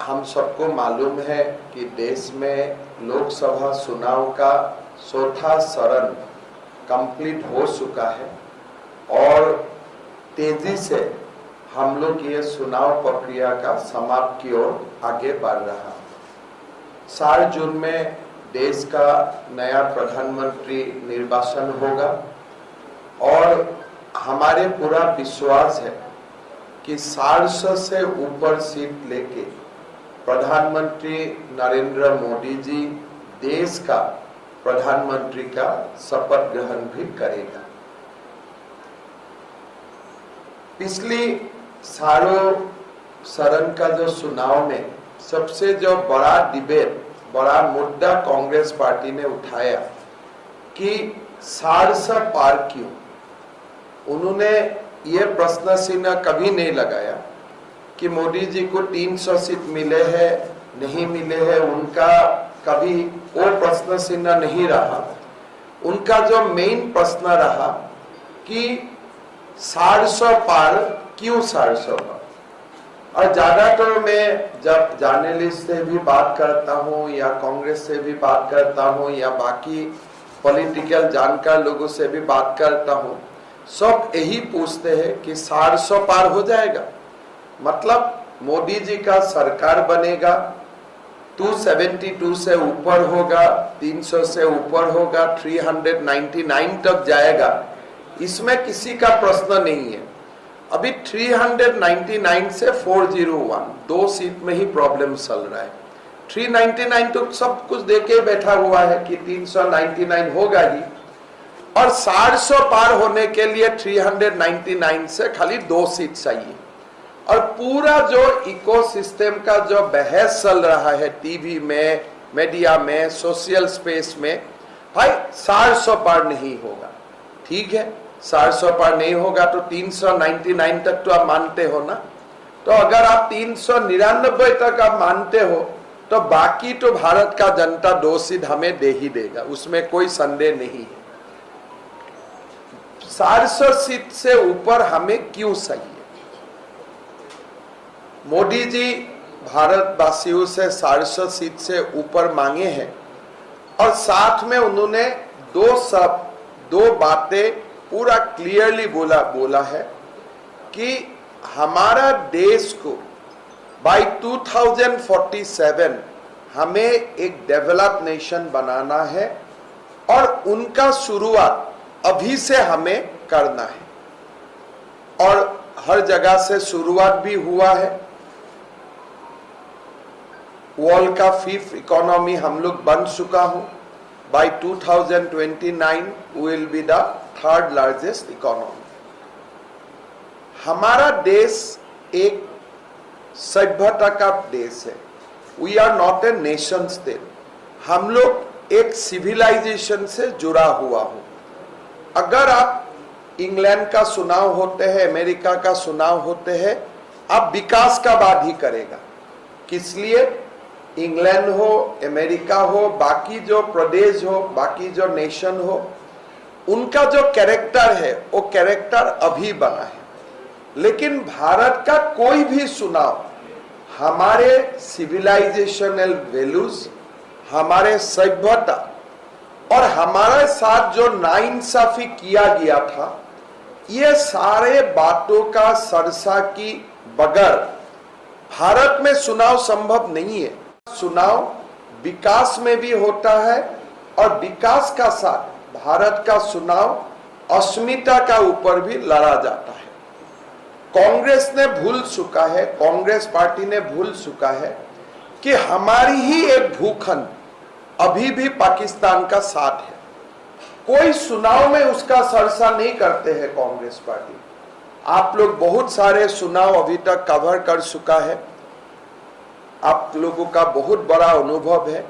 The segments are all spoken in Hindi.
हम सबको मालूम है कि देश में लोकसभा चुनाव का चौथा चरण कंप्लीट हो चुका है और तेजी से हम लोग ये चुनाव प्रक्रिया का समाप्ति की ओर आगे बढ़ रहा। 4 जून में देश का नया प्रधानमंत्री निर्वाचन होगा और हमारे पूरा विश्वास है कि 400 से ऊपर सीट लेके प्रधानमंत्री नरेंद्र मोदी जी देश का प्रधानमंत्री का शपथ ग्रहण भी करेगा। पिछली सारों चरण का जो चुनाव में सबसे जो बड़ा डिबेट, बड़ा मुद्दा कांग्रेस पार्टी ने उठाया कि 400 पार क्यों। उन्होंने ये प्रश्न चिन्ह कभी नहीं लगाया कि मोदी जी को 300 सीट मिले हैं नहीं मिले हैं, उनका कभी वो प्रश्न चिन्ह नहीं रहा। उनका जो मेन प्रश्न रहा कि 400 पार क्यों 400 पार। और ज्यादातर मैं जब जर्नलिस्ट से भी बात करता हूँ या कांग्रेस से भी बात करता हूँ या बाकी पॉलिटिकल जानकार लोगों से भी बात करता हूँ, सब यही पूछते हैं कि 400 पार हो जाएगा, मतलब मोदी जी का सरकार बनेगा, 272 से ऊपर होगा, 300 से ऊपर होगा, 399 तक जाएगा, इसमें किसी का प्रश्न नहीं है। अभी 399 से 401 2 सीट में ही प्रॉब्लम चल रहा है। 399 तो सब कुछ देके बैठा हुआ है कि 399 होगा ही, और 400 पार होने के लिए 399 से खाली 2 सीट चाहिए। और पूरा जो इकोसिस्टम का जो बहस चल रहा है टीवी में, मीडिया में, सोशल स्पेस में, भाई 400 पार नहीं होगा। ठीक है, 400 पार नहीं होगा तो 399 तक तो आप मानते हो ना। तो अगर आप 399 तक आप मानते हो तो बाकी तो भारत का जनता 2 सीट हमें दे ही देगा, उसमें कोई संदेह नहीं है। 400 सीट से ऊपर हमें क्यों चाहिए? मोदी जी भारतवासियों से 400 सीट से ऊपर मांगे हैं और साथ में उन्होंने 2 बातें पूरा क्लियरली बोला है कि हमारा देश को बाय 2047 हमें एक डेवलप नेशन बनाना है और उनका शुरुआत अभी से हमें करना है। और हर जगह से शुरुआत भी हुआ है। वर्ल्ड का 5th इकोनॉमी हम लोग बन चुका हूं। By 2029 will be the 3rd largest economy. हमारा देश एक सभ्यता का देश है। We are not a nation state. हम लोग एक सिविलाइजेशन से जुड़ा हुआ हूं। अगर आप इंग्लैंड का चुनाव होते हैं, अमेरिका का चुनाव होते हैं, आप विकास का बात ही करेगा। किस लिए? इंग्लैंड हो, अमेरिका हो, बाकी जो प्रदेश हो, बाकी जो नेशन हो, उनका जो कैरेक्टर है वो कैरेक्टर अभी बना है। लेकिन भारत का कोई भी चुनाव हमारे सिविलाइजेशनल वैल्यूज, हमारे सभ्यता और हमारे साथ जो नाइंसाफी किया गया था, ये सारे बातों का सरसा की बगैर भारत में चुनाव संभव नहीं है। चुनाव विकास में भी होता है और विकास का साथ भारत का चुनाव अस्मिता का ऊपर भी लड़ा जाता है। कांग्रेस ने भूल चुका है, कांग्रेस पार्टी ने भूल चुका है कि हमारी ही एक भूखंड अभी भी पाकिस्तान का साथ है। कोई चुनाव में उसका सरसा नहीं करते हैं कांग्रेस पार्टी। आप लोग बहुत सारे चुनाव अभी तक कवर कर चुका है, आप लोगों का बहुत बड़ा अनुभव है।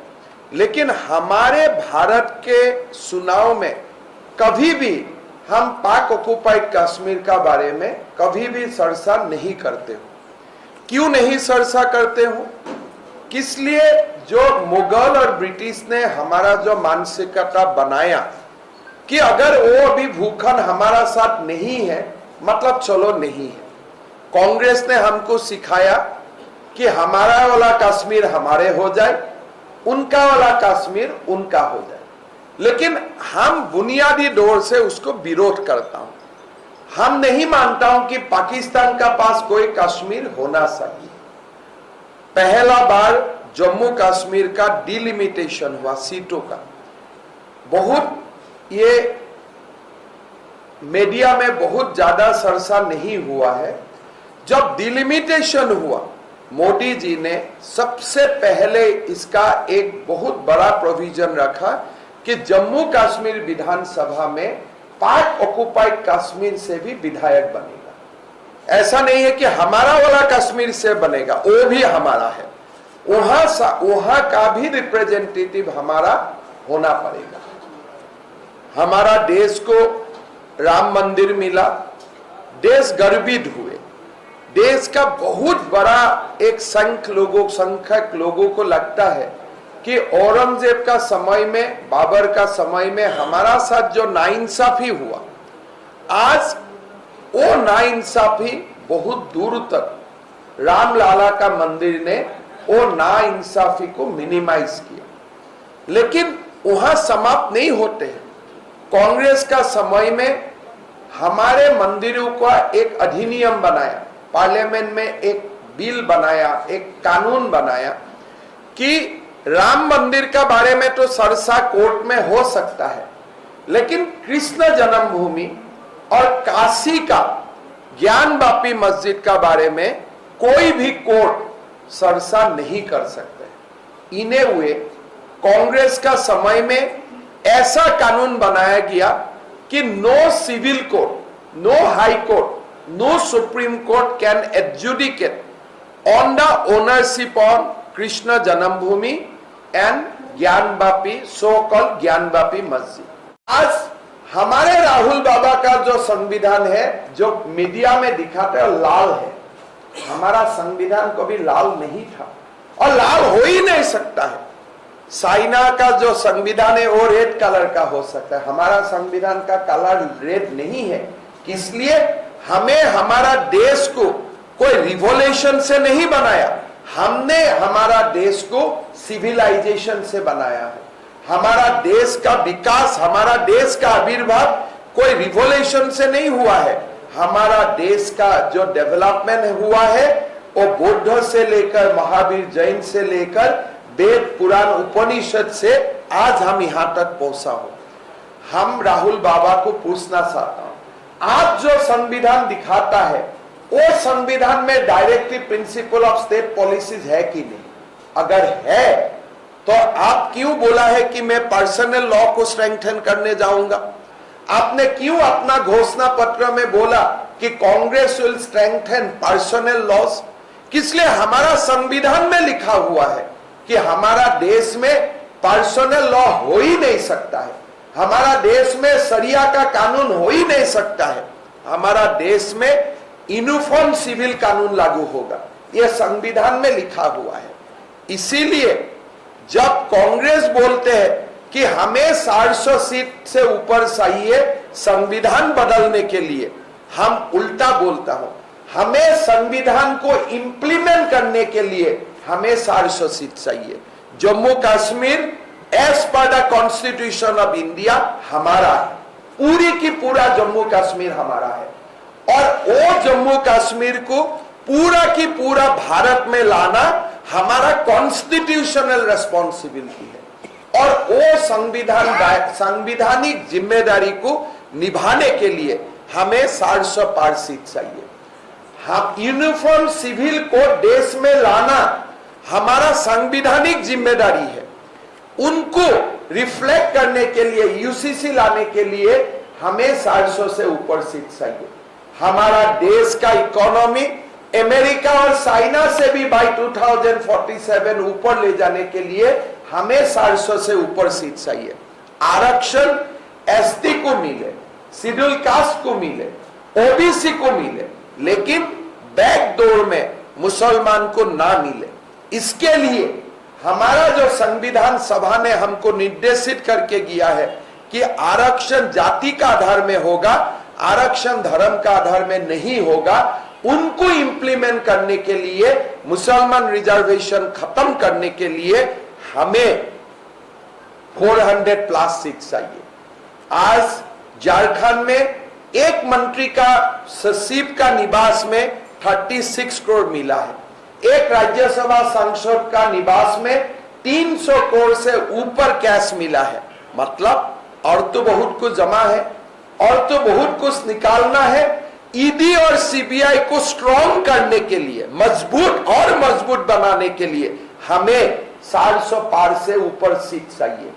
लेकिन हमारे भारत के चुनाव में कभी भी हम पाक ऑक्युपाइड कश्मीर का बारे में कभी भी चर्चा नहीं करते हो। क्यों नहीं चर्चा करते हो? किस लिए? जो मुगल और ब्रिटिश ने हमारा जो मानसिकता बनाया कि अगर वो अभी भूखंड हमारा साथ नहीं है, मतलब चलो नहीं है। कांग्रेस ने हमको सिखाया कि हमारा वाला कश्मीर हमारे हो जाए, उनका वाला कश्मीर उनका हो जाए। लेकिन हम बुनियादी तौर से उसको विरोध करता हूं। हम नहीं मानता हूं कि पाकिस्तान का पास कोई कश्मीर होना चाहिए। पहला बार जम्मू कश्मीर का डिलिमिटेशन हुआ सीटों का, बहुत ये मीडिया में बहुत ज्यादा चर्चा नहीं हुआ है। जब डिलिमिटेशन हुआ, मोदी जी ने सबसे पहले इसका एक बहुत बड़ा प्रोविजन रखा कि जम्मू कश्मीर विधानसभा में पाक ऑक्युपाइड कश्मीर से भी विधायक बनेगा। ऐसा नहीं है कि हमारा वाला कश्मीर से बनेगा, वो भी हमारा है, वहां का भी रिप्रेजेंटेटिव हमारा होना पड़ेगा। हमारा देश को राम मंदिर मिला, देश गर्वित हुए। देश का बहुत बड़ा एक संख्यक लोगों को लगता है कि औरंगजेब का समय में, बाबर का समय में हमारा साथ जो नाइंसाफी हुआ, आज वो नाइंसाफी बहुत दूर तक रामलाला का मंदिर ने वो नाइंसाफी को मिनिमाइज किया। लेकिन वहां समाप्त नहीं होते हैं। कांग्रेस का समय में हमारे मंदिरों का एक अधिनियम बनाया, पार्लियामेंट में एक बिल बनाया, एक कानून बनाया कि राम मंदिर का बारे में तो सरसा कोर्ट में हो सकता है, लेकिन कृष्ण जन्मभूमि और काशी का ज्ञानवापी मस्जिद का बारे में कोई भी कोर्ट सरसा नहीं कर सकते। इन्हें हुए कांग्रेस का समय में ऐसा कानून बनाया गया कि no civil court, no high court, no Supreme Court can adjudicate on the ownership on Krishna Janambhumi and Gyanvapi, so-called Gyanvapi Masjid। आज हमारे राहुल बाबा का जो संविधान है, जो मीडिया में दिखाते हैं, लाल है। हमारा संविधान कभी लाल नहीं था और लाल हो ही नहीं सकता है। चाइना का जो संविधान है वो रेड कलर का हो सकता है, हमारा संविधान का कलर रेड नहीं है। इसलिए हमें हमारा देश को कोई रिवॉल्यूशन से नहीं बनाया, हमने हमारा देश को सिविलाइजेशन से बनाया है। हमारा देश का विकास, हमारा देश का आविर्भाव कोई रिवॉल्यूशन से नहीं हुआ है। हमारा देश का जो डेवलपमेंट हुआ है वो बुद्ध से लेकर महावीर जैन से लेकर वेद पुराण उपनिषद से आज हम यहां तक पहुंचा हो। हम राहुल बाबा को पूछना चाहता हूं, आज जो संविधान दिखाता है वो संविधान में directive principle of state policies है कि नहीं? अगर है तो आप क्यों बोला है कि मैं पर्सनल लॉ को स्ट्रेंथन करने जाऊंगा? आपने क्यों अपना घोषणा पत्र में बोला कि Congress will strengthen personal laws? किसलिए हमारा संविधान में लिखा हुआ है कि हमारा देश में पर्सनल लॉ हो ही नहीं सकता है, हमारा देश में शरिया का कानून हो ही नहीं सकता है, हमारा देश में यूनिफॉर्म सिविल कानून लागू होगा, यह संविधान में लिखा हुआ है। इसीलिए जब कांग्रेस बोलते हैं कि हमें 400 सीट से ऊपर चाहिए संविधान बदलने के लिए, हम उल्टा बोलता हूं, हमें संविधान को इंप्लीमेंट करने के लिए हमें 400 सीट चाहिए। Jammu Kashmir as per the constitution of India हमारा है, पूरी की पूरा जम्मू कश्मीर हमारा है और वो जम्मू कश्मीर को पूरा की पूरा भारत में लाना हमारा कॉन्स्टिट्यूशनल रेस्पॉन्सिबिलिटी है और वो संवैधानिक जिम्मेदारी को निभाने के लिए हमें 400 पार सीट चाहिए। हम यूनिफॉर्म सिविल कोड देश में लाना हमारा संवैधानिक जिम्मेदारी है। उनको रिफ्लेक्ट करने के लिए, यूसीसी लाने के लिए हमें 400 से ऊपर सीट चाहिए। हमारा देश का इकोनॉमी अमेरिका और चाइना से भी बाई 2047 ऊपर ले जाने के लिए हमें 400 से ऊपर सीट चाहिए। आरक्षण एसटी को मिले, शेड्यूल कास्ट को मिले, ओबीसी को मिले, लेकिन बैकडोर में मुसलमान को ना मिले। इसके लिए हमारा जो संविधान सभा ने हमको निर्देशित करके गया है कि आरक्षण जाति का आधार में होगा, आरक्षण धर्म का आधार में नहीं होगा, उनको इंप्लीमेंट करने के लिए, मुसलमान रिजर्वेशन खत्म करने के लिए हमें 400 प्लस सीट चाहिए। आज झारखंड में एक मंत्री का सचिव का निवास में 36 करोड़ मिला है, एक राज्यसभा सांसद का निवास में 300 करोड़ से ऊपर कैश मिला है। मतलब और तो बहुत कुछ जमा है और तो बहुत कुछ निकालना है। ईडी और सीबीआई को स्ट्रॉन्ग करने के लिए, मजबूत और मजबूत बनाने के लिए हमें 400 पार से ऊपर सीट चाहिए।